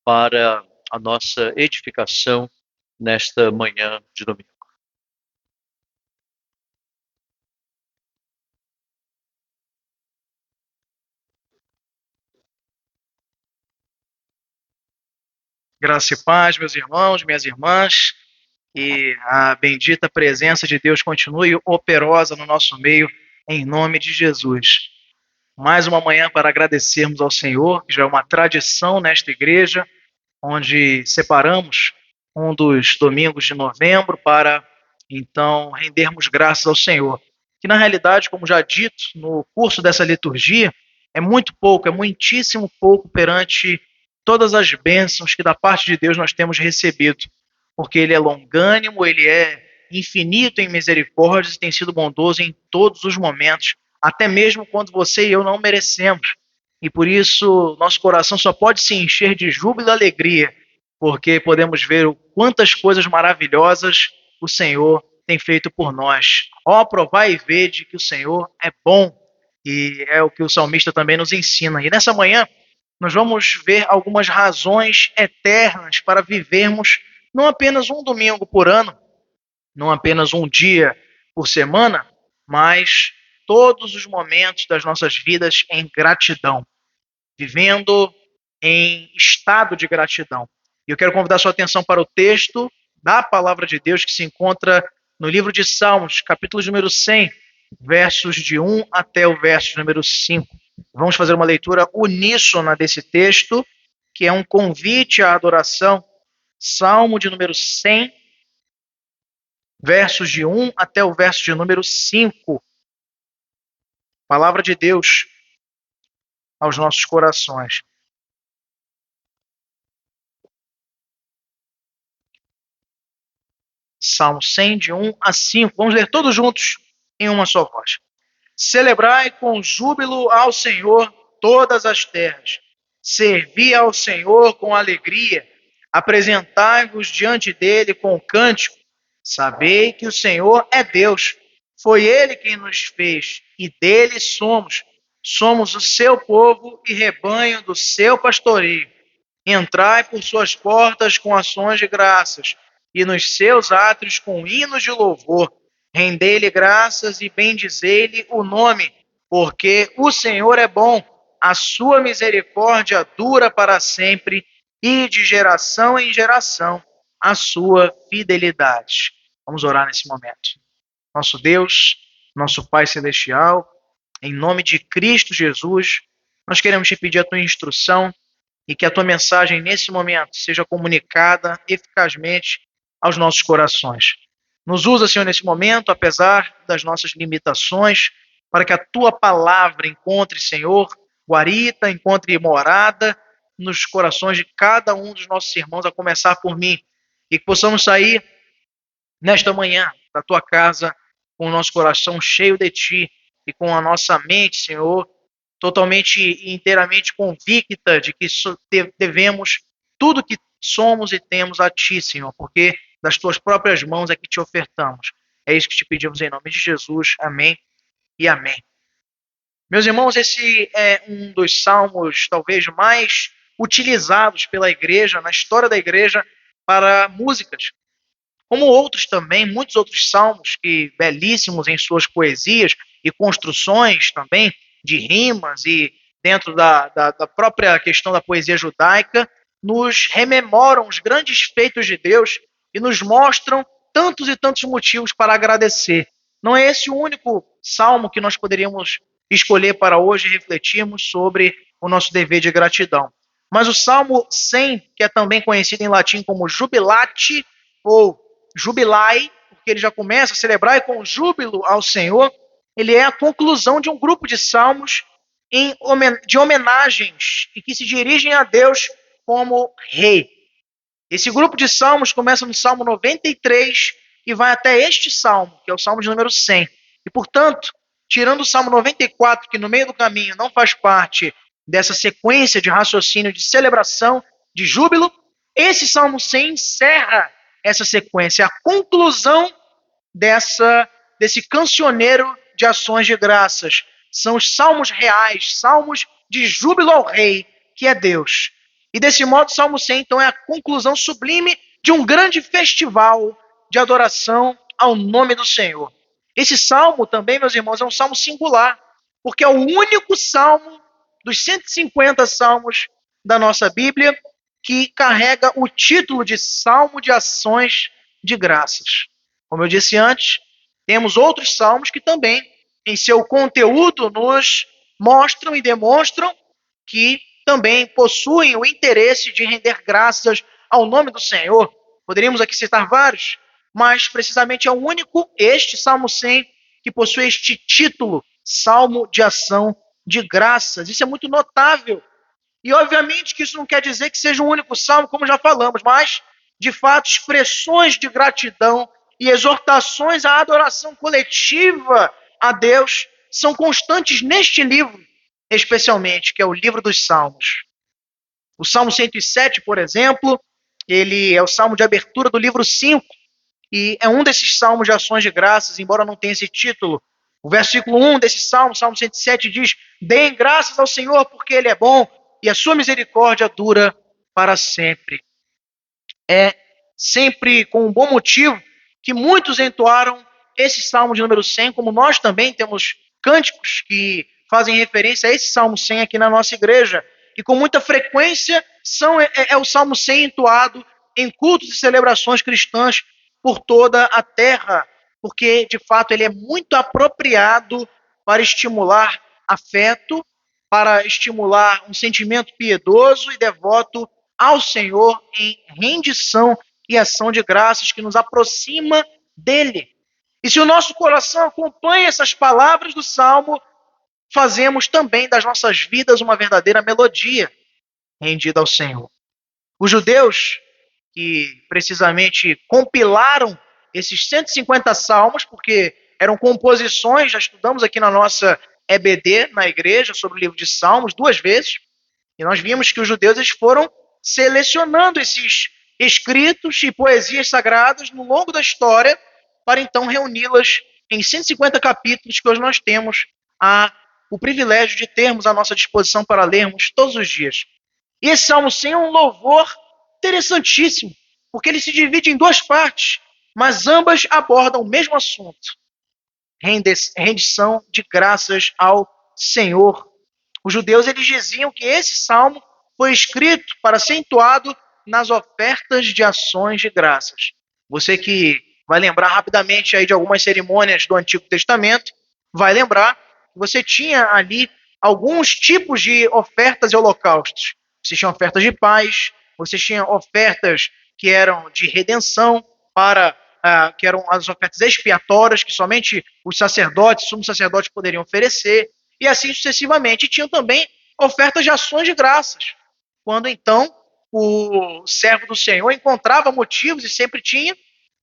para a nossa edificação nesta manhã de domingo. Graça e paz, meus irmãos, minhas irmãs, e a bendita presença de Deus continue operosa no nosso meio, em nome de Jesus. Mais uma manhã para agradecermos ao Senhor, que já é uma tradição nesta igreja, onde separamos um dos domingos de novembro para, então, rendermos graças ao Senhor. Que, na realidade, como já dito no curso dessa liturgia, é muito pouco, é muitíssimo pouco perante todas as bênçãos que da parte de Deus nós temos recebido, porque Ele é longânimo, Ele é infinito em misericórdias e tem sido bondoso em todos os momentos, até mesmo quando você e eu não merecemos. E por isso, nosso coração só pode se encher de júbilo e alegria, porque podemos ver quantas coisas maravilhosas o Senhor tem feito por nós. Ó, provai e vede que o Senhor é bom, e é o que o salmista também nos ensina. E nessa manhã, nós vamos ver algumas razões eternas para vivermos não apenas um domingo por ano, não apenas um dia por semana, mas todos os momentos das nossas vidas em gratidão, vivendo em estado de gratidão. E eu quero convidar sua atenção para o texto da palavra de Deus que se encontra no livro de Salmos, capítulo número 100, versos de 1 até o verso número 5. Vamos fazer uma leitura uníssona desse texto, que é um convite à adoração. Salmo de número 100, versos de 1 até o verso de número 5. Palavra de Deus aos nossos corações. Salmo 100, de 1 a 5. Vamos ler todos juntos em uma só voz. Celebrai com júbilo ao Senhor todas as terras. Servi ao Senhor com alegria. Apresentai-vos diante dele com cântico. Sabei que o Senhor é Deus. Foi ele quem nos fez e dele somos. Somos o seu povo e rebanho do seu pastoreio. Entrai por suas portas com ações de graças e nos seus átrios com hinos de louvor. Rendei-lhe graças e bendizei-lhe o nome, porque o Senhor é bom, a sua misericórdia dura para sempre e de geração em geração a sua fidelidade. Vamos orar nesse momento. Nosso Deus, nosso Pai Celestial, em nome de Cristo Jesus, nós queremos te pedir a tua instrução e que a tua mensagem nesse momento seja comunicada eficazmente aos nossos corações. Nos usa, Senhor, nesse momento, apesar das nossas limitações, para que a tua palavra encontre, Senhor, guarita, encontre morada nos corações de cada um dos nossos irmãos, a começar por mim, e que possamos sair nesta manhã da tua casa com o nosso coração cheio de ti e com a nossa mente, Senhor, totalmente e inteiramente convicta de que devemos tudo que somos e temos a ti, Senhor, porque das tuas próprias mãos é que te ofertamos. É isso que te pedimos em nome de Jesus. Amém e amém. Meus irmãos, esse é um dos salmos talvez mais utilizados pela igreja, na história da igreja, para músicas. Como outros também, muitos outros salmos que belíssimos em suas poesias e construções também de rimas e dentro da própria questão da poesia judaica, nos rememoram os grandes feitos de Deus e nos mostram tantos e tantos motivos para agradecer. Não é esse o único salmo que nós poderíamos escolher para hoje refletirmos sobre o nosso dever de gratidão. Mas o Salmo 100, que é também conhecido em latim como Jubilate ou Jubilai, porque ele já começa a celebrar com júbilo ao Senhor, ele é a conclusão de um grupo de salmos de homenagens e que se dirigem a Deus como Rei. Esse grupo de salmos começa no Salmo 93 e vai até este salmo, que é o Salmo de número 100. E, portanto, tirando o Salmo 94, que no meio do caminho não faz parte dessa sequência de raciocínio de celebração, de júbilo, esse Salmo 100 encerra essa sequência, a conclusão desse cancioneiro de ações de graças. São os salmos reais, salmos de júbilo ao Rei, que é Deus. E desse modo, o Salmo 100, então, é a conclusão sublime de um grande festival de adoração ao nome do Senhor. Esse salmo também, meus irmãos, é um salmo singular, porque é o único salmo dos 150 salmos da nossa Bíblia que carrega o título de Salmo de Ações de Graças. Como eu disse antes, temos outros salmos que também, em seu conteúdo, nos mostram e demonstram que também possuem o interesse de render graças ao nome do Senhor. Poderíamos aqui citar vários, mas precisamente é o único, este Salmo 100, que possui este título, Salmo de Ação de Graças. Isso é muito notável. E obviamente que isso não quer dizer que seja um único salmo, como já falamos, mas, de fato, expressões de gratidão e exortações à adoração coletiva a Deus são constantes neste livro, especialmente, que é o livro dos Salmos. O Salmo 107, por exemplo, ele é o salmo de abertura do livro 5, e é um desses salmos de ações de graças, embora não tenha esse título. O versículo 1 desse salmo, Salmo 107, diz: deem graças ao Senhor porque Ele é bom e a sua misericórdia dura para sempre. É sempre com um bom motivo que muitos entoaram esse salmo de número 100, como nós também temos cânticos que fazem referência a esse salmo 100 aqui na nossa igreja. E com muita frequência é o salmo 100 entoado em cultos e celebrações cristãs por toda a terra, porque de fato ele é muito apropriado para estimular afeto, para estimular um sentimento piedoso e devoto ao Senhor em rendição e ação de graças que nos aproxima dele. E se o nosso coração acompanha essas palavras do Salmo, fazemos também das nossas vidas uma verdadeira melodia rendida ao Senhor. Os judeus, que precisamente compilaram esses 150 salmos, porque eram composições, já estudamos aqui na nossa EBD, na igreja, sobre o livro de Salmos, 2 vezes, e nós vimos que os judeus eles foram selecionando esses escritos e poesias sagradas no longo da história, para então reuni-las em 150 capítulos que hoje nós temos o privilégio de termos à nossa disposição para lermos todos os dias. E esse Salmo 100 é um louvor interessantíssimo, porque ele se divide em 2 partes, mas ambas abordam o mesmo assunto: rendição de graças ao Senhor. Os judeus eles diziam que esse salmo foi escrito para ser entoado nas ofertas de ações de graças. Você que vai lembrar rapidamente aí de algumas cerimônias do Antigo Testamento, vai lembrar que você tinha ali alguns tipos de ofertas e holocaustos. Você tinha ofertas de paz, você tinha ofertas que eram de redenção, que eram as ofertas expiatórias, que somente os sacerdotes, sumos sacerdotes poderiam oferecer, e assim sucessivamente. E tinham também ofertas de ações de graças, quando então o servo do Senhor encontrava motivos, e sempre tinha,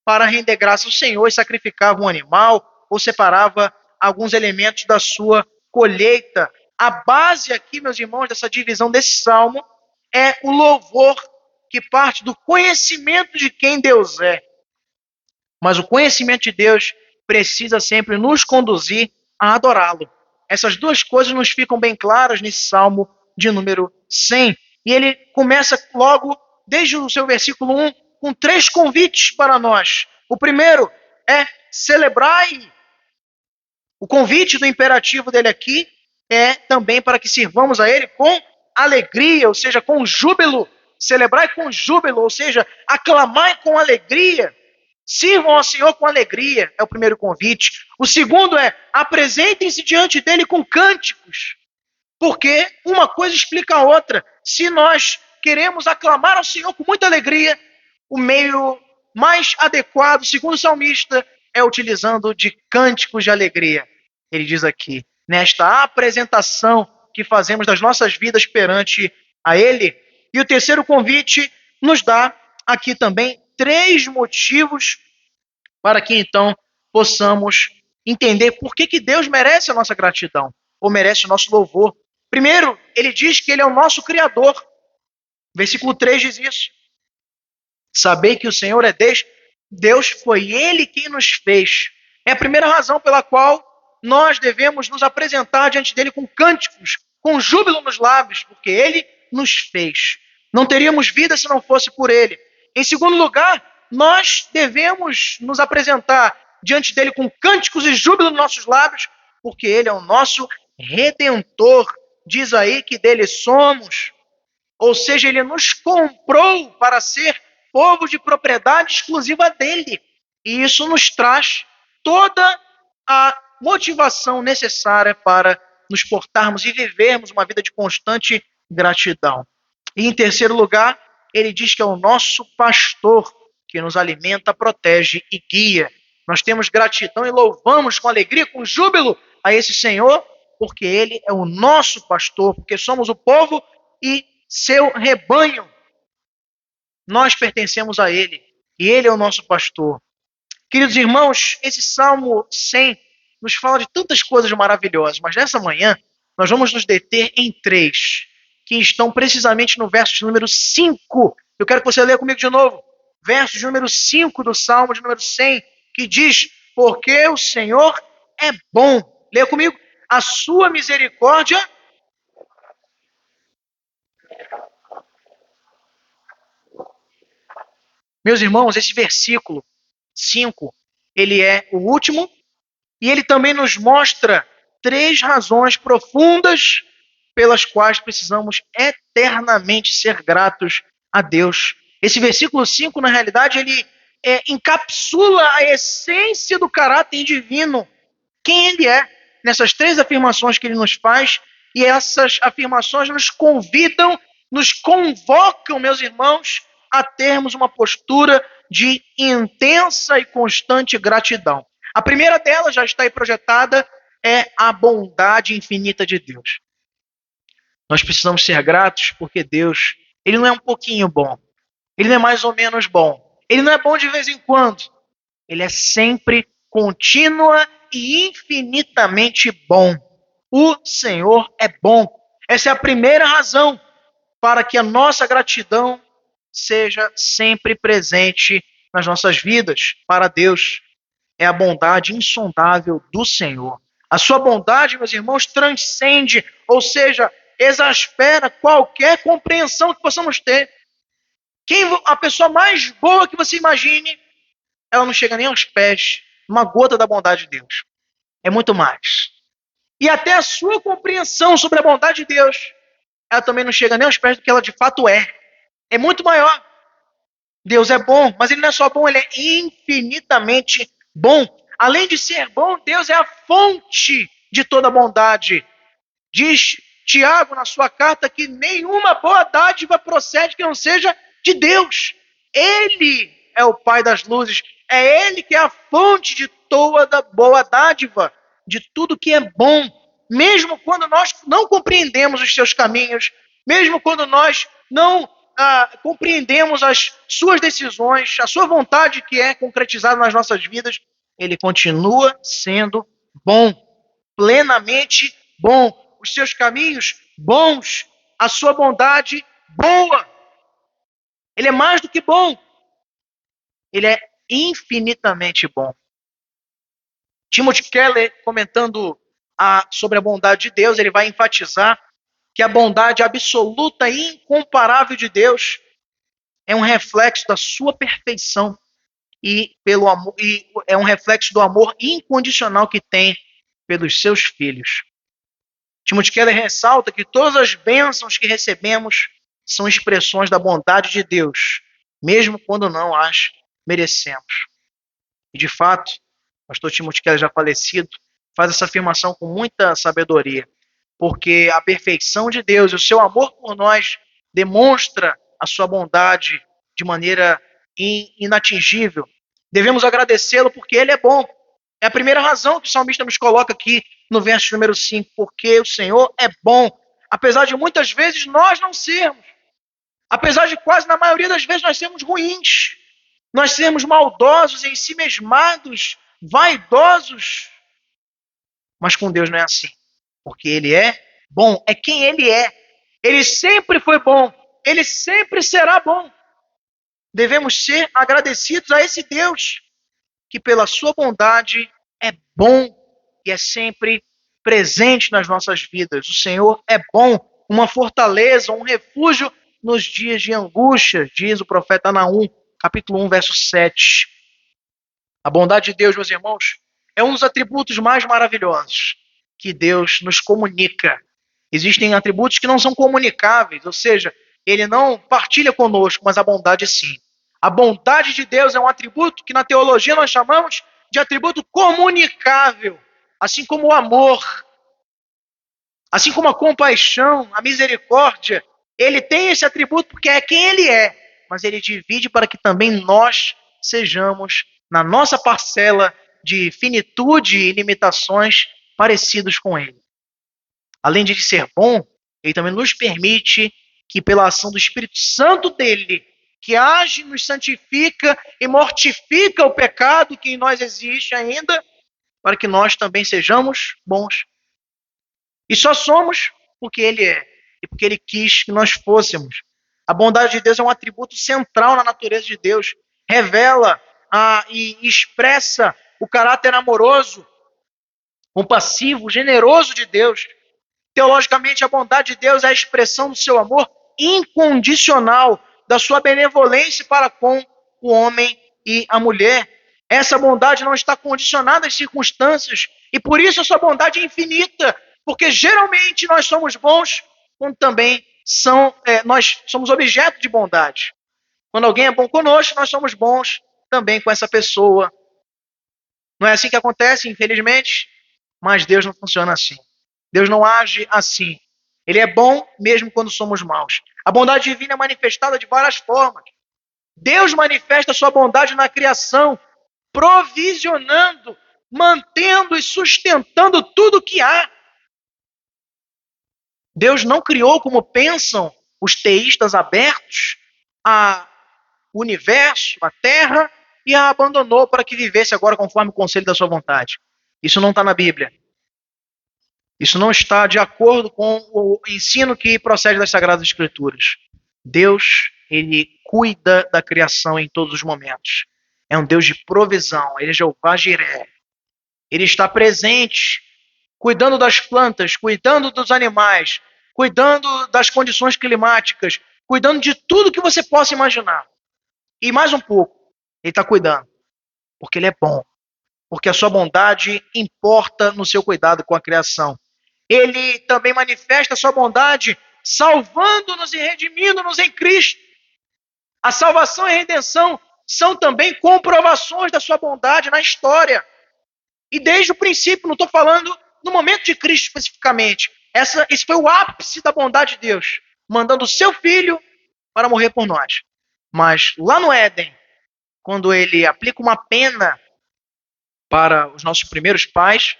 para render graça ao Senhor, e sacrificava um animal, ou separava alguns elementos da sua colheita. A base aqui, meus irmãos, dessa divisão desse salmo é o louvor que parte do conhecimento de quem Deus é. Mas o conhecimento de Deus precisa sempre nos conduzir a adorá-lo. Essas 2 coisas nos ficam bem claras nesse Salmo de número 100. E ele começa logo, desde o seu versículo 1, com 3 convites para nós. O primeiro é celebrai. O convite do imperativo dele aqui é também para que sirvamos a ele com alegria, ou seja, com júbilo. Celebrai com júbilo, ou seja, aclamai com alegria. Sirvam ao Senhor com alegria, é o primeiro convite. O segundo é, apresentem-se diante dele com cânticos. Porque uma coisa explica a outra. Se nós queremos aclamar ao Senhor com muita alegria, o meio mais adequado, segundo o salmista, é utilizando de cânticos de alegria. Ele diz aqui, nesta apresentação que fazemos das nossas vidas perante a ele. E o terceiro convite nos dá aqui também 3 motivos para que então possamos entender por que Deus merece a nossa gratidão, ou merece o nosso louvor. Primeiro, ele diz que ele é o nosso Criador. Versículo 3 diz isso. Saber que o Senhor é Deus, foi Ele quem nos fez. É a primeira razão pela qual nós devemos nos apresentar diante dele com cânticos, com júbilo nos lábios, porque Ele nos fez. Não teríamos vida se não fosse por Ele. Em segundo lugar, nós devemos nos apresentar diante dele com cânticos e júbilo nos nossos lábios, porque Ele é o nosso Redentor. Diz aí que dele somos, ou seja, Ele nos comprou para ser povo de propriedade exclusiva dele. E isso nos traz toda a motivação necessária para nos portarmos e vivermos uma vida de constante gratidão. E em terceiro lugar, ele diz que é o nosso pastor que nos alimenta, protege e guia. Nós temos gratidão e louvamos com alegria, com júbilo a esse Senhor, porque ele é o nosso pastor, porque somos o povo e seu rebanho. Nós pertencemos a ele e ele é o nosso pastor. Queridos irmãos, esse Salmo 100 nos fala de tantas coisas maravilhosas, mas nessa manhã nós vamos nos deter em três, que estão precisamente no verso de número 5. Eu quero que você leia comigo de novo. Verso de número 5 do Salmo de número 100, que diz: porque o Senhor é bom. Leia comigo. A sua misericórdia... Meus irmãos, esse versículo 5, ele é o último e ele também nos mostra três razões profundas pelas quais precisamos eternamente ser gratos a Deus. Esse versículo 5, na realidade, ele encapsula a essência do caráter divino, quem ele é, nessas três afirmações que ele nos faz, e essas afirmações nos convidam, nos convocam, meus irmãos, a termos uma postura de intensa e constante gratidão. A primeira delas, já está aí projetada, é a bondade infinita de Deus. Nós precisamos ser gratos porque Deus, ele não é um pouquinho bom, ele não é mais ou menos bom, ele não é bom de vez em quando, ele é sempre contínua e infinitamente bom. O Senhor é bom. Essa é a primeira razão para que a nossa gratidão seja sempre presente nas nossas vidas para Deus. É a bondade insondável do Senhor. A sua bondade, meus irmãos, transcende, ou seja, exaspera qualquer compreensão que possamos ter. A pessoa mais boa que você imagine, ela não chega nem aos pés, uma gota da bondade de Deus. É muito mais. E até a sua compreensão sobre a bondade de Deus, ela também não chega nem aos pés do que ela de fato é. É muito maior. Deus é bom, mas ele não é só bom, ele é infinitamente bom. Além de ser bom, Deus é a fonte de toda bondade. Diz Tiago na sua carta que nenhuma boa dádiva procede que não seja de Deus. Ele é o Pai das luzes, é Ele que é a fonte de toda boa dádiva, de tudo que é bom. Mesmo quando nós não compreendemos os seus caminhos, mesmo quando nós não compreendemos as suas decisões, a sua vontade que é concretizada nas nossas vidas, ele continua sendo bom, plenamente bom. Os seus caminhos, bons. A sua bondade, boa. Ele é mais do que bom. Ele é infinitamente bom. Timothy Keller, comentando sobre a bondade de Deus, ele vai enfatizar que a bondade absoluta e incomparável de Deus é um reflexo da sua perfeição e é um reflexo do amor incondicional que tem pelos seus filhos. Timothy Keller ressalta que todas as bênçãos que recebemos são expressões da bondade de Deus, mesmo quando não as merecemos. E de fato, o pastor Timothy Keller, já falecido, faz essa afirmação com muita sabedoria, porque a perfeição de Deus e o seu amor por nós demonstra a sua bondade de maneira inatingível. Devemos agradecê-lo porque ele é bom. É a primeira razão que o salmista nos coloca aqui no verso número 5, porque o Senhor é bom, apesar de muitas vezes nós não sermos, apesar de quase na maioria das vezes nós sermos ruins, nós sermos maldosos, ensimesmados, vaidosos, mas com Deus não é assim, porque ele é bom, é quem ele é. Ele sempre foi bom, ele sempre será bom. Devemos ser agradecidos a esse Deus que pela sua bondade é bom e é sempre presente nas nossas vidas. O Senhor é bom, uma fortaleza, um refúgio nos dias de angústia, diz o profeta Naum, capítulo 1, verso 7. A bondade de Deus, meus irmãos, é um dos atributos mais maravilhosos que Deus nos comunica. Existem atributos que não são comunicáveis, ou seja, ele não partilha conosco, mas a bondade sim. A bondade de Deus é um atributo que na teologia nós chamamos de atributo comunicável, assim como o amor, assim como a compaixão, a misericórdia. Ele tem esse atributo porque é quem ele é, mas ele divide para que também nós sejamos, na nossa parcela de finitude e limitações, parecidos com ele. Além de ser bom, ele também nos permite que, pela ação do Espírito Santo dele, que age, nos santifica e mortifica o pecado que em nós existe ainda, para que nós também sejamos bons. E só somos porque ele é, e porque ele quis que nós fôssemos. A bondade de Deus é um atributo central na natureza de Deus. Revela e expressa o caráter amoroso, compassivo, generoso de Deus. Teologicamente, a bondade de Deus é a expressão do seu amor incondicional, da sua benevolência para com o homem e a mulher. Essa bondade não está condicionada às circunstâncias, e por isso a sua bondade é infinita, porque geralmente nós somos bons quando também nós somos objeto de bondade. Quando alguém é bom conosco, nós somos bons também com essa pessoa. Não é assim que acontece, infelizmente, mas Deus não funciona assim. Deus não age assim. Ele é bom mesmo quando somos maus. A bondade divina é manifestada de várias formas. Deus manifesta a sua bondade na criação, provisionando, mantendo e sustentando tudo o que há. Deus não criou, como pensam os teístas abertos, o universo, a terra, e a abandonou para que vivesse agora conforme o conselho da sua vontade. Isso não está na Bíblia. Isso não está de acordo com o ensino que procede das Sagradas Escrituras. Deus, ele cuida da criação em todos os momentos. É um Deus de provisão. Ele é Jeová Jiré. Ele está presente, cuidando das plantas, cuidando dos animais, cuidando das condições climáticas, cuidando de tudo que você possa imaginar. E mais um pouco, ele está cuidando, porque ele é bom. Porque a sua bondade importa no seu cuidado com a criação. Ele também manifesta a sua bondade salvando-nos e redimindo-nos em Cristo. A salvação e a redenção são também comprovações da sua bondade na história. E desde o princípio, não estou falando no momento de Cristo especificamente. Esse foi o ápice da bondade de Deus, mandando o seu Filho para morrer por nós. Mas lá no Éden, quando ele aplica uma pena para os nossos primeiros pais,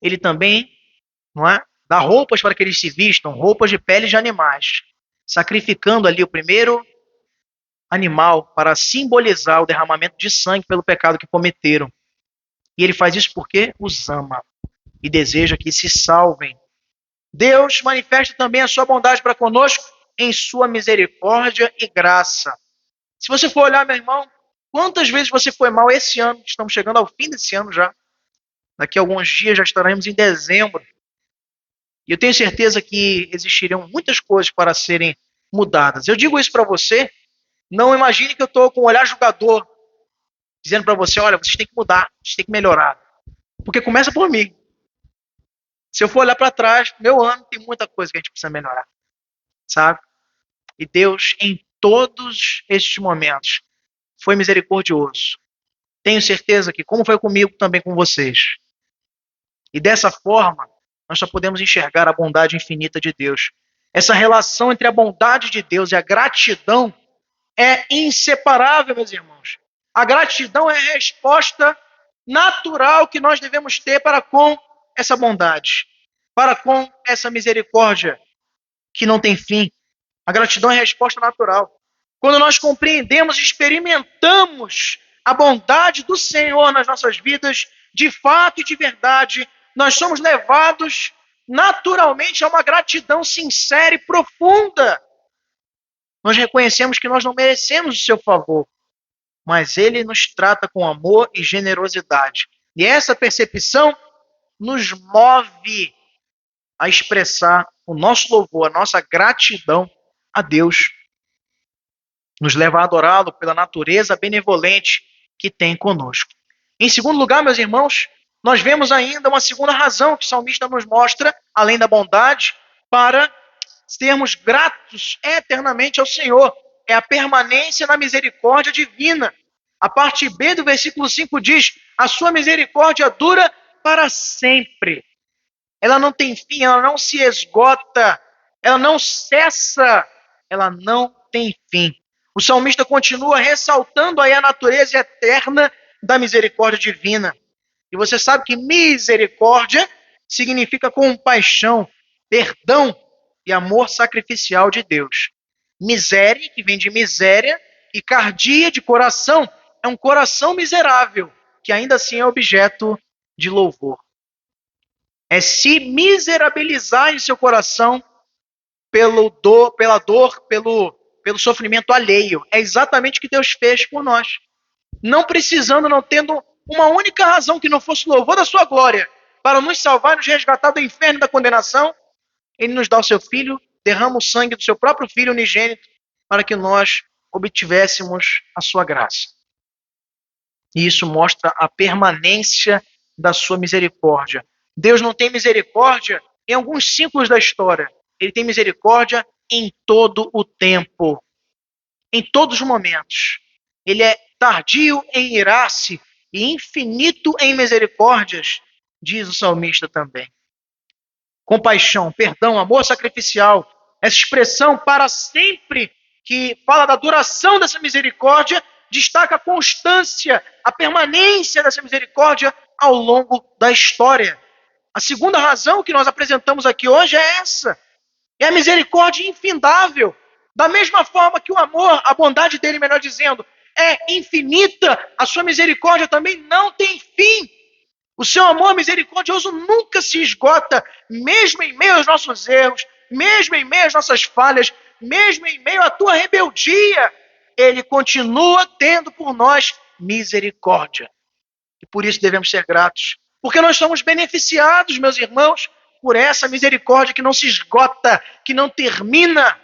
ele também, não é, dá roupas para que eles se vistam, roupas de peles de animais, sacrificando ali o primeiro animal para simbolizar o derramamento de sangue pelo pecado que cometeram. E ele faz isso porque os ama e deseja que se salvem. Deus manifesta também a sua bondade para conosco em sua misericórdia e graça. Se você for olhar, meu irmão, quantas vezes você foi mal esse ano? Estamos chegando ao fim desse ano já. Daqui a alguns dias já estaremos em dezembro. E eu tenho certeza que existiriam muitas coisas para serem mudadas. Eu digo isso para você, não imagine que eu estou com um olhar julgador, dizendo para você, olha, vocês têm que mudar, vocês têm que melhorar. Porque começa por mim. Se eu for olhar para trás, meu ano tem muita coisa que a gente precisa melhorar. Sabe? E Deus, em todos estes momentos, foi misericordioso. Tenho certeza que, como foi comigo, também com vocês. E dessa forma, nós só podemos enxergar a bondade infinita de Deus. Essa relação entre a bondade de Deus e a gratidão é inseparável, meus irmãos. A gratidão é a resposta natural que nós devemos ter para com essa bondade, para com essa misericórdia que não tem fim. A gratidão é a resposta natural. Quando nós compreendemos e experimentamos a bondade do Senhor nas nossas vidas, de fato e de verdade, nós somos levados naturalmente a uma gratidão sincera e profunda. Nós reconhecemos que nós não merecemos o seu favor, mas ele nos trata com amor e generosidade. E essa percepção nos move a expressar o nosso louvor, a nossa gratidão a Deus. nos leva a adorá-lo pela natureza benevolente que tem conosco. Em segundo lugar, meus irmãos, nós vemos ainda uma segunda razão que o salmista nos mostra, além da bondade, para sermos gratos eternamente ao Senhor. É a permanência na misericórdia divina. A parte B do versículo 5 diz: a sua misericórdia dura para sempre. Ela não tem fim, ela não se esgota, ela não cessa, ela não tem fim. O salmista continua ressaltando aí a natureza eterna da misericórdia divina. E você sabe que misericórdia significa compaixão, perdão e amor sacrificial de Deus. Miséria, que vem de miséria, e cardia, de coração, é um coração miserável, que ainda assim é objeto de louvor. É se miserabilizar em seu coração pela dor, pelo sofrimento alheio. É exatamente o que Deus fez por nós. Não precisando, não tendo uma única razão que não fosse louvor da sua glória, para nos salvar, nos resgatar do inferno e da condenação, ele nos dá o seu Filho, derrama o sangue do seu próprio Filho unigênito, para que nós obtivéssemos a sua graça. E isso mostra a permanência da sua misericórdia. Deus não tem misericórdia em alguns ciclos da história. Ele tem misericórdia em todo o tempo, em todos os momentos. Ele é tardio em irar-se e infinito em misericórdias, diz o salmista também. Compaixão, perdão, amor sacrificial, essa expressão para sempre, que fala da duração dessa misericórdia, destaca a constância, a permanência dessa misericórdia ao longo da história. A segunda razão que nós apresentamos aqui hoje é essa. É a misericórdia infindável. Da mesma forma que o amor, a bondade dele, melhor dizendo, é infinita, a sua misericórdia também não tem fim. O seu amor misericordioso nunca se esgota, mesmo em meio aos nossos erros, mesmo em meio às nossas falhas, mesmo em meio à tua rebeldia. Ele continua tendo por nós misericórdia. E por isso devemos ser gratos. Porque nós somos beneficiados, meus irmãos, por essa misericórdia que não se esgota, que não termina,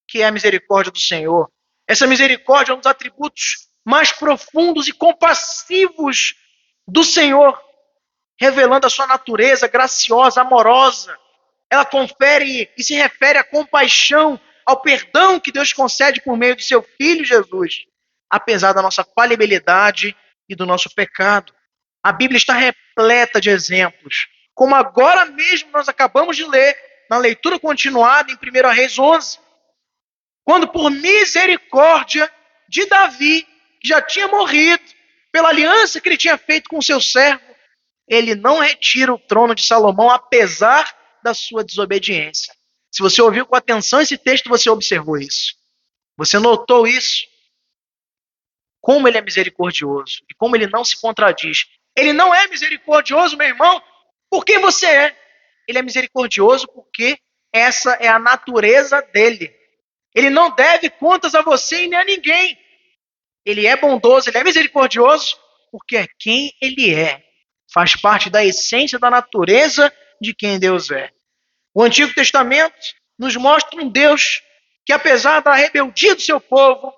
que é a misericórdia do Senhor. Essa misericórdia é um dos atributos mais profundos e compassivos do Senhor, revelando a sua natureza graciosa, amorosa. Ela confere e se refere à compaixão, ao perdão que Deus concede por meio do seu Filho Jesus, apesar da nossa falibilidade e do nosso pecado. A Bíblia está repleta de exemplos, como agora mesmo nós acabamos de ler na leitura continuada em 1 Reis 11, quando por misericórdia de Davi, que já tinha morrido, pela aliança que ele tinha feito com o seu servo, ele não retira o trono de Salomão, apesar da sua desobediência. Se você ouviu com atenção esse texto, você observou isso. Você notou isso? Como ele é misericordioso e como ele não se contradiz. Ele não é misericordioso, meu irmão, porque você é. Ele é misericordioso porque essa é a natureza dele. Ele não deve contas a você e nem a ninguém. Ele é bondoso, ele é misericordioso porque é quem ele é. Faz parte da essência da natureza de quem Deus é. O Antigo Testamento nos mostra um Deus que, apesar da rebeldia do seu povo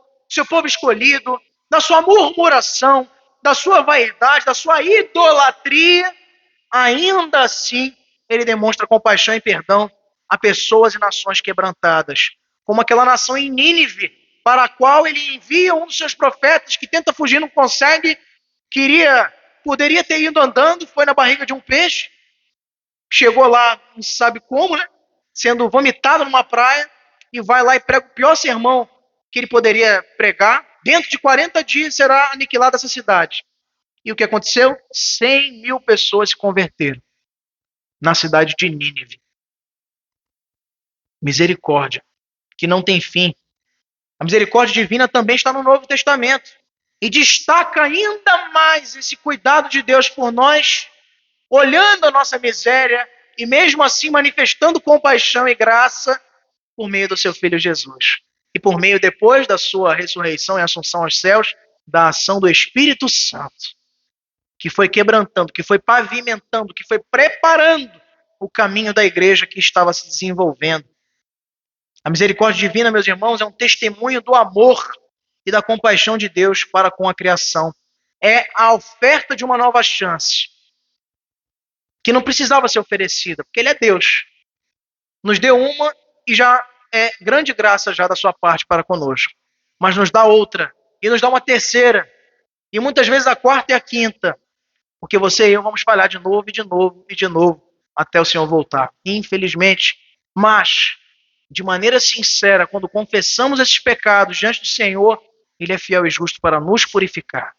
escolhido, da sua murmuração, da sua vaidade, da sua idolatria, ainda assim ele demonstra compaixão e perdão a pessoas e nações quebrantadas, como aquela nação em Nínive, para a qual ele envia um dos seus profetas que tenta fugir, não consegue, poderia ter ido andando, foi na barriga de um peixe, chegou lá, não se sabe como, né? Sendo vomitado numa praia, e vai lá e prega o pior sermão que ele poderia pregar. Dentro de 40 dias será aniquilada essa cidade. E o que aconteceu? 100 mil pessoas se converteram na cidade de Nínive. Misericórdia, que não tem fim. A misericórdia divina também está no Novo Testamento. E destaca ainda mais esse cuidado de Deus por nós, olhando a nossa miséria e mesmo assim manifestando compaixão e graça por meio do seu Filho Jesus. E por meio, depois da sua ressurreição e assunção aos céus, da ação do Espírito Santo, que foi quebrantando, que foi pavimentando, que foi preparando o caminho da igreja que estava se desenvolvendo. A misericórdia divina, meus irmãos, é um testemunho do amor e da compaixão de Deus para com a criação. É a oferta de uma nova chance, que não precisava ser oferecida, porque Ele é Deus. Nos deu uma e já é grande graça já da sua parte para conosco. Mas nos dá outra, e nos dá uma terceira, e muitas vezes a quarta e a quinta, porque você e eu vamos falhar de novo e de novo e de novo, até o Senhor voltar. Infelizmente. Mas, de maneira sincera, quando confessamos esses pecados diante do Senhor, Ele é fiel e justo para nos purificar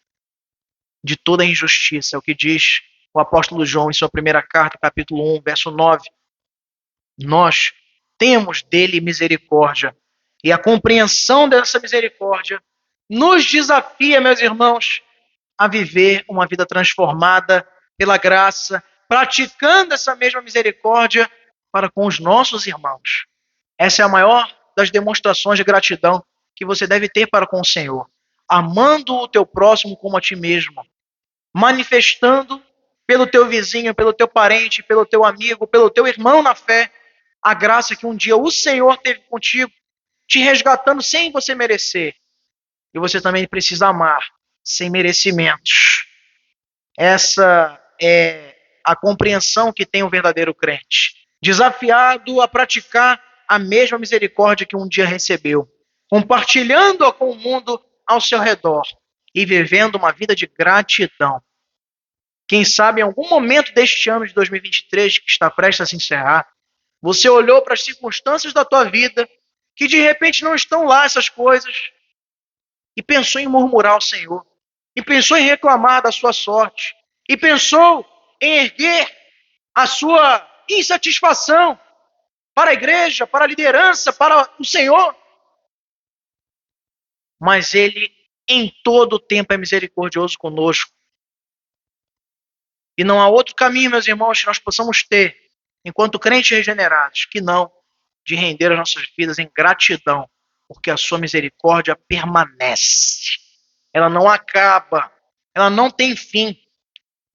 de toda a injustiça. É o que diz o apóstolo João em sua primeira carta, capítulo 1, verso 9. Nós temos dele misericórdia. E a compreensão dessa misericórdia nos desafia, meus irmãos, a viver uma vida transformada pela graça, praticando essa mesma misericórdia para com os nossos irmãos. Essa é a maior das demonstrações de gratidão que você deve ter para com o Senhor. Amando o teu próximo como a ti mesmo. Manifestando pelo teu vizinho, pelo teu parente, pelo teu amigo, pelo teu irmão na fé, a graça que um dia o Senhor teve contigo, te resgatando sem você merecer. E você também precisa amar sem merecimentos. Essa é a compreensão que tem o verdadeiro crente. Desafiado a praticar a mesma misericórdia que um dia recebeu, compartilhando-a com o mundo ao seu redor e vivendo uma vida de gratidão. Quem sabe em algum momento deste ano de 2023, que está prestes a se encerrar, você olhou para as circunstâncias da tua vida, que de repente não estão lá essas coisas, e pensou em murmurar ao Senhor, e pensou em reclamar da sua sorte, e pensou em erguer a sua insatisfação para a igreja, para a liderança, para o Senhor. Mas Ele, em todo o tempo, é misericordioso conosco. E não há outro caminho, meus irmãos, que nós possamos ter, enquanto crentes regenerados, que não de render as nossas vidas em gratidão, porque a sua misericórdia permanece. Ela não acaba, ela não tem fim.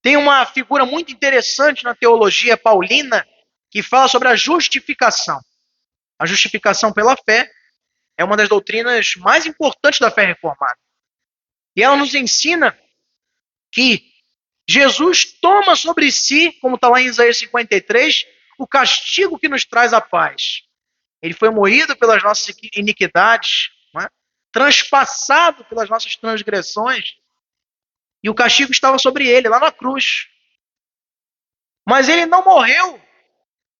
Tem uma figura muito interessante na teologia paulina que fala sobre a justificação. A justificação pela fé é uma das doutrinas mais importantes da fé reformada. E ela nos ensina que Jesus toma sobre si, como está lá em Isaías 53, o castigo que nos traz a paz. Ele foi moído pelas nossas iniquidades, não é? Transpassado pelas nossas transgressões, e o castigo estava sobre ele, lá na cruz. Mas ele não morreu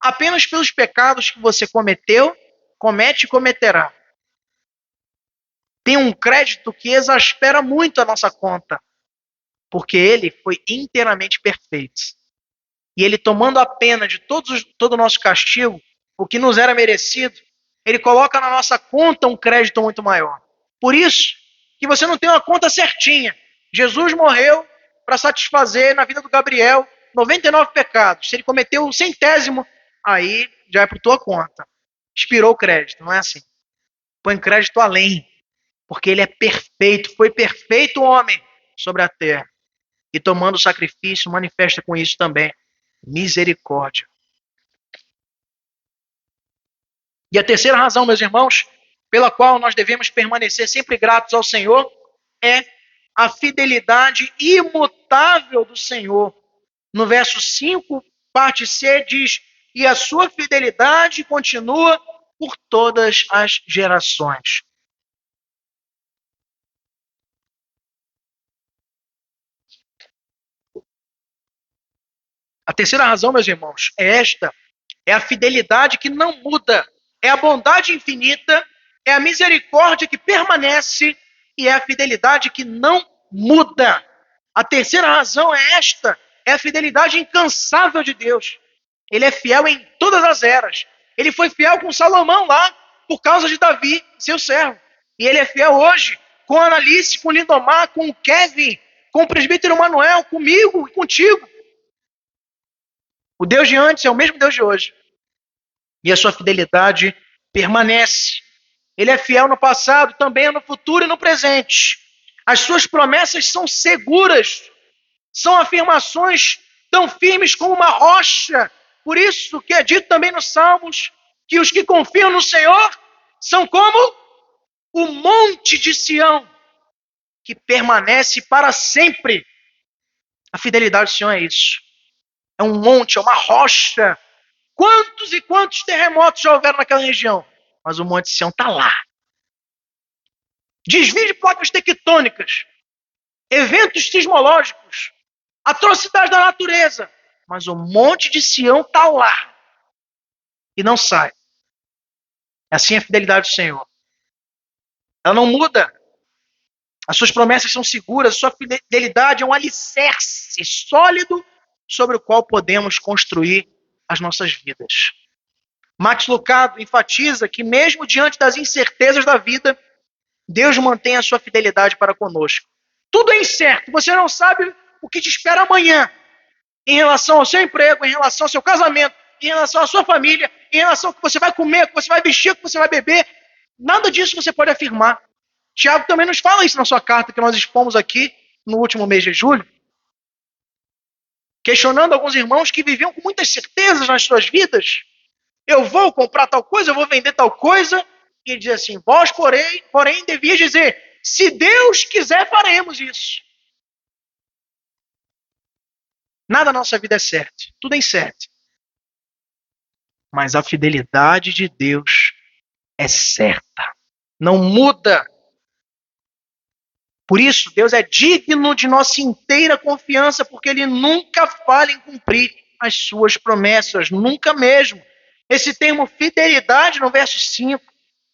apenas pelos pecados que você cometeu, comete e cometerá. Tem um crédito que exaspera muito a nossa conta, porque ele foi inteiramente perfeito. E ele, tomando a pena de todo o nosso castigo, o que nos era merecido, ele coloca na nossa conta um crédito muito maior. Por isso que você não tem uma conta certinha. Jesus morreu para satisfazer na vida do Gabriel 99 pecados. Se ele cometeu o 100º, aí já é por tua conta. Expirou o crédito, não é assim. Põe crédito além, porque ele é perfeito, foi perfeito homem sobre a terra. E tomando o sacrifício, manifesta com isso também misericórdia. E a terceira razão, meus irmãos, pela qual nós devemos permanecer sempre gratos ao Senhor, é a fidelidade imutável do Senhor. No verso 5, parte C, diz: e a sua fidelidade continua por todas as gerações. A terceira razão, meus irmãos, é esta: é a fidelidade que não muda, é a bondade infinita, é a misericórdia que permanece e é a fidelidade que não muda. A terceira razão é esta: é a fidelidade incansável de Deus. Ele é fiel em todas as eras. Ele foi fiel com Salomão lá, por causa de Davi, seu servo. E ele é fiel hoje com a Analice, com o Lindomar, com o Kevin, com o presbítero Manuel, comigo e contigo. O Deus de antes é o mesmo Deus de hoje. E a sua fidelidade permanece. Ele é fiel no passado, também é no futuro e no presente. As suas promessas são seguras. São afirmações tão firmes como uma rocha. Por isso que é dito também nos Salmos que os que confiam no Senhor são como o monte de Sião, que permanece para sempre. A fidelidade do Senhor é isso. É um monte, é uma rocha. Quantos e quantos terremotos já houveram naquela região? Mas o monte de Sião está lá. Desvio de placas tectônicas, eventos sismológicos, atrocidades da natureza. Mas o monte de Sião está lá. E não sai. Assim é a fidelidade do Senhor. Ela não muda. As suas promessas são seguras. A sua fidelidade é um alicerce sólido sobre o qual podemos construir as nossas vidas. Max Lucado enfatiza que mesmo diante das incertezas da vida, Deus mantém a sua fidelidade para conosco. Tudo é incerto. Você não sabe o que te espera amanhã. Em relação ao seu emprego, em relação ao seu casamento, em relação à sua família, em relação ao que você vai comer, o que você vai vestir, o que você vai beber. Nada disso você pode afirmar. Tiago também nos fala isso na sua carta que nós expomos aqui no último mês de julho, questionando alguns irmãos que viviam com muitas certezas nas suas vidas. Eu vou comprar tal coisa, eu vou vender tal coisa. E ele diz assim, vós, porém, devias dizer, se Deus quiser, faremos isso. Nada na nossa vida é certo, tudo é incerto. Mas a fidelidade de Deus é certa, não muda. Por isso, Deus é digno de nossa inteira confiança, porque Ele nunca falha em cumprir as suas promessas, nunca mesmo. Esse termo fidelidade, no verso 5,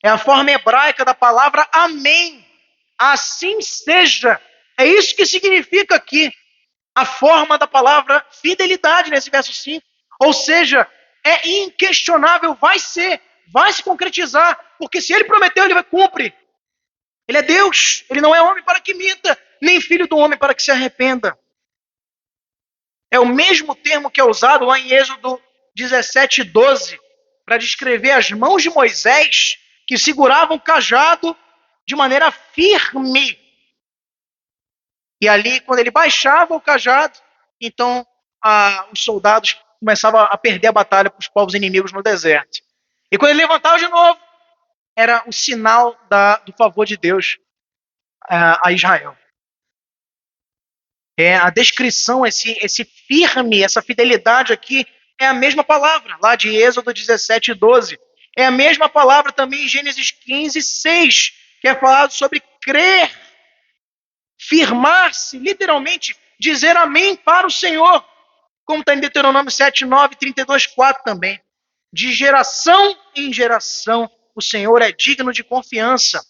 é a forma hebraica da palavra amém. Assim seja. É isso que significa aqui a forma da palavra fidelidade nesse verso 5. Ou seja, é inquestionável, vai ser, vai se concretizar, porque se Ele prometeu, Ele vai cumprir. Ele é Deus, Ele não é homem para que minta, nem filho do homem para que se arrependa. É o mesmo termo que é usado lá em Êxodo 17:12, para descrever as mãos de Moisés, que seguravam o cajado de maneira firme. E ali, quando ele baixava o cajado, então os soldados começavam a perder a batalha para os povos inimigos no deserto. E quando ele levantava de novo, era o sinal do favor de Deus a Israel. A descrição, esse firme, essa fidelidade aqui, é a mesma palavra, lá de Êxodo 17:12. É a mesma palavra também em Gênesis 15:6, que é falado sobre crer, firmar-se, literalmente, dizer amém para o Senhor, como está em Deuteronômio 7:9, 32:4 também. De geração em geração, o Senhor é digno de confiança.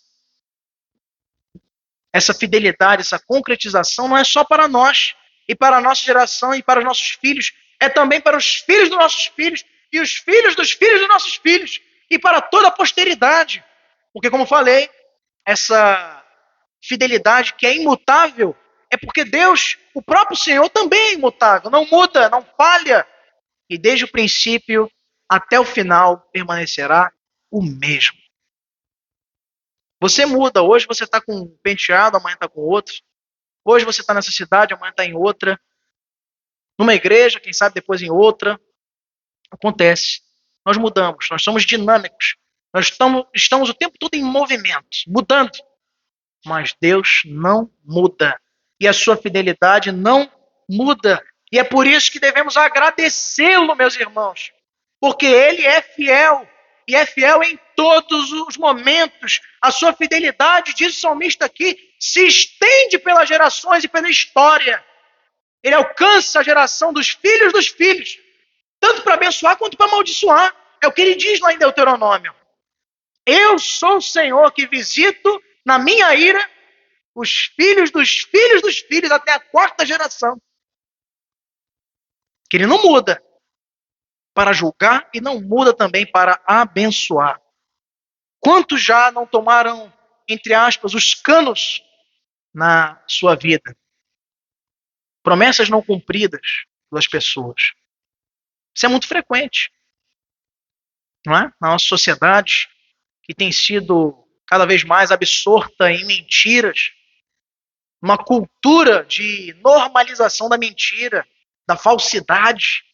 Essa fidelidade, essa concretização não é só para nós, e para a nossa geração, e para os nossos filhos, é também para os filhos dos nossos filhos, e os filhos dos nossos filhos, e para toda a posteridade. Porque, como falei, essa fidelidade que é imutável, é porque Deus, o próprio Senhor, também é imutável, não muda, não falha, e desde o princípio até o final permanecerá o mesmo. Você muda, hoje você está com um penteado, amanhã está com outro. Hoje você está nessa cidade, amanhã está em outra. Numa igreja, quem sabe depois em outra. Acontece. Nós mudamos, nós somos dinâmicos. Nós estamos o tempo todo em movimento, mudando. Mas Deus não muda. E a sua fidelidade não muda. E é por isso que devemos agradecê-lo, meus irmãos. Porque Ele é fiel. E é fiel em todos os momentos. A sua fidelidade, diz o salmista aqui, se estende pelas gerações e pela história. Ele alcança a geração dos filhos, tanto para abençoar quanto para amaldiçoar. É o que ele diz lá em Deuteronômio. Eu sou o Senhor que visito na minha ira os filhos dos filhos até a quarta geração. Que ele não muda para julgar e não muda também para abençoar. Quantos já não tomaram, entre aspas, os canos na sua vida? Promessas não cumpridas pelas pessoas. Isso é muito frequente, não é? Na nossa sociedade, que tem sido cada vez mais absorta em mentiras, uma cultura de normalização da mentira, da falsidade,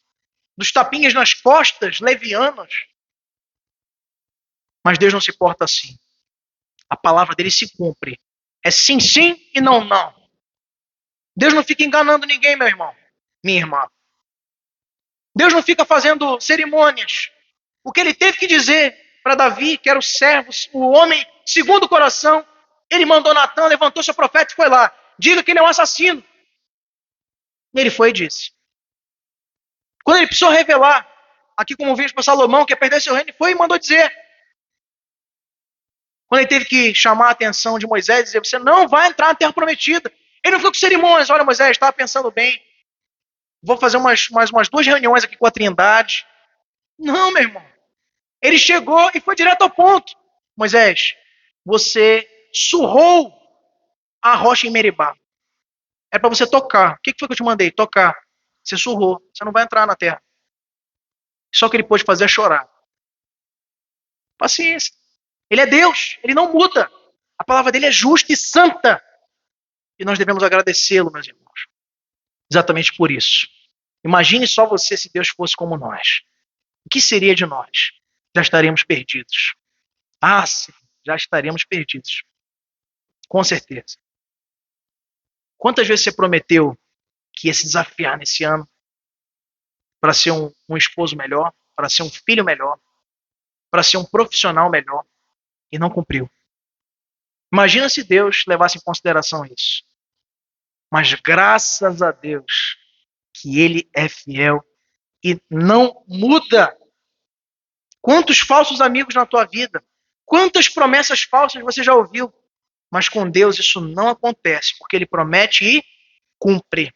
dos tapinhas nas costas levianos. Mas Deus não se porta assim. A palavra dele se cumpre. É sim, sim e não, não. Deus não fica enganando ninguém, meu irmão, minha irmã. Deus não fica fazendo cerimônias. O que ele teve que dizer para Davi, que era o servo, o homem segundo o coração, ele mandou Natan, levantou seu profeta e foi lá. Diga que ele é um assassino. E ele foi e disse. Quando ele precisou revelar, aqui como vimos para Salomão, que ia perder seu reino, ele foi e mandou dizer. Quando ele teve que chamar a atenção de Moisés e dizer, você não vai entrar na terra prometida. Ele não ficou com cerimônias. Olha, Moisés, estava pensando bem. Vou fazer umas 2 reuniões aqui com a Trindade. Não, meu irmão. Ele chegou e foi direto ao ponto. Moisés, você surrou a rocha em Meribá. É para você tocar. O que foi que eu te mandei? Tocar. Você surrou. Você não vai entrar na terra. Só que ele pôde fazer é chorar. Paciência. Ele é Deus. Ele não muda. A palavra dele é justa e santa. E nós devemos agradecê-lo, meus irmãos. Exatamente por isso. Imagine só você se Deus fosse como nós. O que seria de nós? Já estaríamos perdidos. Ah, sim, já estaríamos perdidos. Com certeza. Quantas vezes você prometeu que ia se desafiar nesse ano para ser um esposo melhor, para ser um filho melhor, para ser um profissional melhor e não cumpriu? Imagina se Deus levasse em consideração isso. Mas graças a Deus que Ele é fiel e não muda. Quantos falsos amigos na tua vida? Quantas promessas falsas você já ouviu? Mas com Deus isso não acontece, porque Ele promete e cumpre.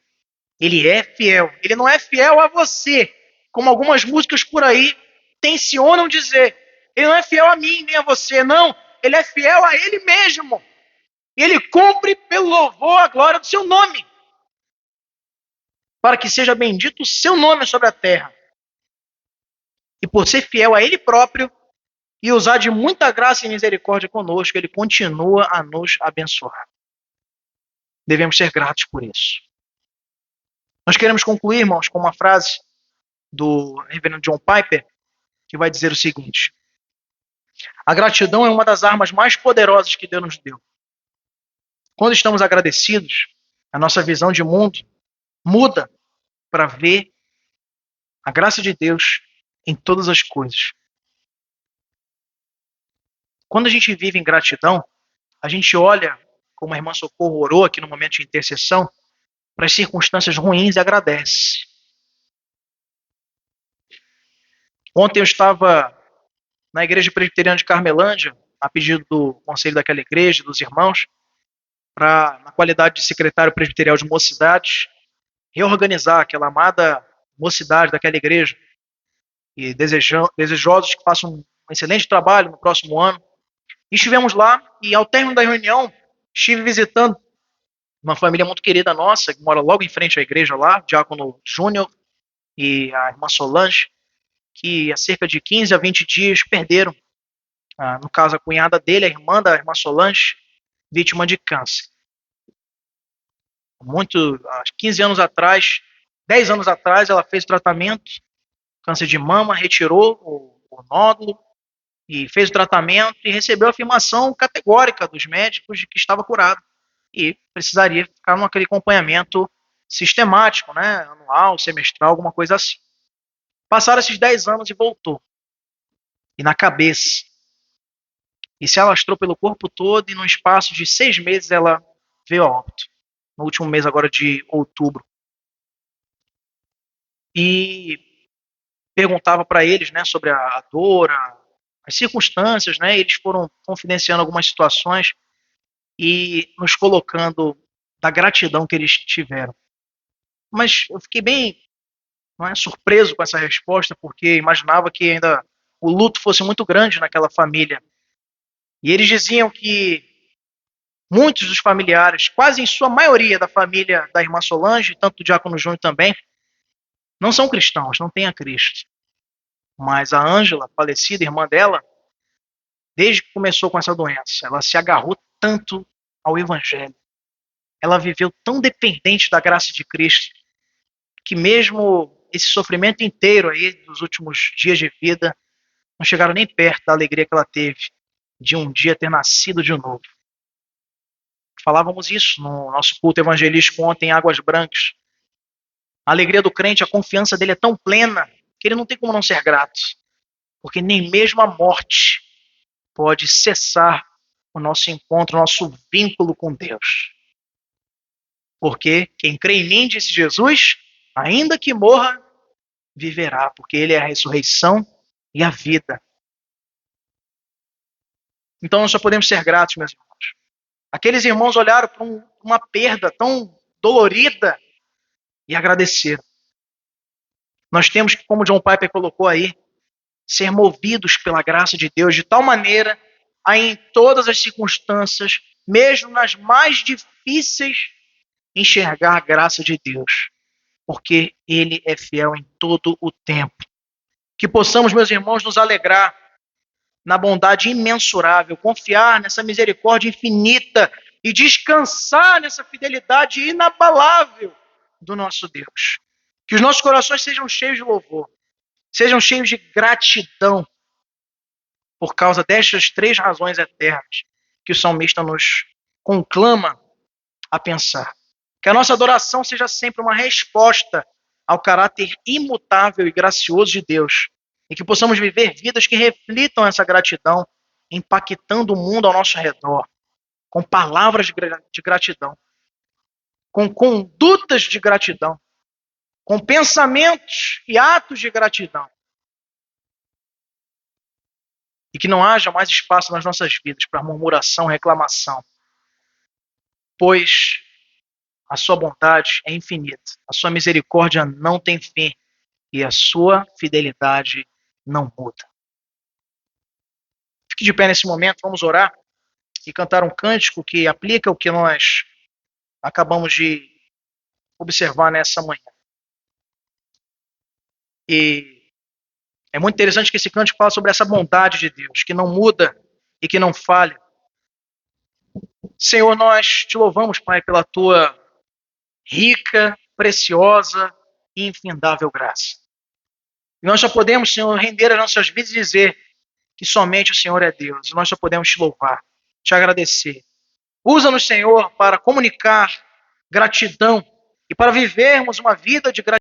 Ele é fiel. Ele não é fiel a você, como algumas músicas por aí tensionam dizer. Ele não é fiel a mim nem a você, não. Ele é fiel a Ele mesmo. E Ele cumpre pelo louvor à glória do seu nome. Para que seja bendito o seu nome sobre a terra. E por ser fiel a Ele próprio e usar de muita graça e misericórdia conosco, Ele continua a nos abençoar. Devemos ser gratos por isso. Nós queremos concluir, irmãos, com uma frase do reverendo John Piper, que vai dizer o seguinte: a gratidão é uma das armas mais poderosas que Deus nos deu. Quando estamos agradecidos, a nossa visão de mundo muda para ver a graça de Deus em todas as coisas. Quando a gente vive em gratidão, a gente olha, como a irmã Socorro orou aqui no momento de intercessão, para as circunstâncias ruins e agradece. Ontem eu estava na igreja presbiteriana de Carmelândia, a pedido do conselho daquela igreja, dos irmãos, para, na qualidade de secretário presbiterial de mocidades, reorganizar aquela amada mocidade daquela igreja e desejosos que façam um excelente trabalho no próximo ano. E estivemos lá e, ao término da reunião, estive visitando uma família muito querida nossa, que mora logo em frente à igreja lá, o diácono Júnior e a irmã Solange, que há cerca de 15 a 20 dias perderam, no caso, a cunhada dele, a irmã da irmã Solange, vítima de câncer. Há 15 anos atrás, 10 anos atrás, ela fez o tratamento, câncer de mama, retirou o nódulo e fez o tratamento e recebeu a afirmação categórica dos médicos de que estava curado e precisaria ficar naquele acompanhamento sistemático, né, anual, semestral, alguma coisa assim. Passaram esses 10 anos e voltou. E na cabeça. E se alastrou pelo corpo todo e no espaço de 6 meses ela veio a óbito. No último mês agora de outubro. E perguntava para eles, né, sobre a dor, as circunstâncias, né, eles foram confidenciando algumas situações e nos colocando da gratidão que eles tiveram. Mas eu fiquei bem, não é, surpreso com essa resposta, porque imaginava que ainda o luto fosse muito grande naquela família. E eles diziam que muitos dos familiares, quase em sua maioria da família da irmã Solange, tanto do diácono Júnior também, não são cristãos, não têm a Cristo. Mas a Ângela, falecida, irmã dela, desde que começou com essa doença, ela se agarrou tanto ao Evangelho. Ela viveu tão dependente da graça de Cristo, que mesmo esse sofrimento inteiro aí dos últimos dias de vida, não chegaram nem perto da alegria que ela teve de um dia ter nascido de novo. Falávamos isso no nosso culto evangelístico ontem em Águas Brancas. A alegria do crente, a confiança dele é tão plena que ele não tem como não ser grato. Porque nem mesmo a morte pode cessar o nosso encontro, o nosso vínculo com Deus. Porque quem crê em mim, disse Jesus, ainda que morra, viverá, porque ele é a ressurreição e a vida. Então nós só podemos ser gratos, meus irmãos. Aqueles irmãos olharam para uma perda tão dolorida e agradeceram. Nós temos que, como John Piper colocou aí, ser movidos pela graça de Deus de tal maneira a em todas as circunstâncias, mesmo nas mais difíceis, enxergar a graça de Deus, porque Ele é fiel em todo o tempo. Que possamos, meus irmãos, nos alegrar na bondade imensurável, confiar nessa misericórdia infinita e descansar nessa fidelidade inabalável do nosso Deus. Que os nossos corações sejam cheios de louvor, sejam cheios de gratidão por causa destas 3 razões eternas que o salmista nos conclama a pensar. Que a nossa adoração seja sempre uma resposta ao caráter imutável e gracioso de Deus, e que possamos viver vidas que reflitam essa gratidão, impactando o mundo ao nosso redor, com palavras de gratidão, com condutas de gratidão, com pensamentos e atos de gratidão. E que não haja mais espaço nas nossas vidas para murmuração, reclamação, pois a sua bondade é infinita, a sua misericórdia não tem fim e a sua fidelidade não muda. Fique de pé nesse momento, vamos orar e cantar um cântico que aplica o que nós acabamos de observar nessa manhã. E é muito interessante que esse cântico fala sobre essa bondade de Deus, que não muda e que não falha. Senhor, nós te louvamos, Pai, pela tua rica, preciosa e infindável graça. E nós só podemos, Senhor, render as nossas vidas e dizer que somente o Senhor é Deus. E nós só podemos te louvar, te agradecer. Usa-nos, Senhor, para comunicar gratidão e para vivermos uma vida de gratidão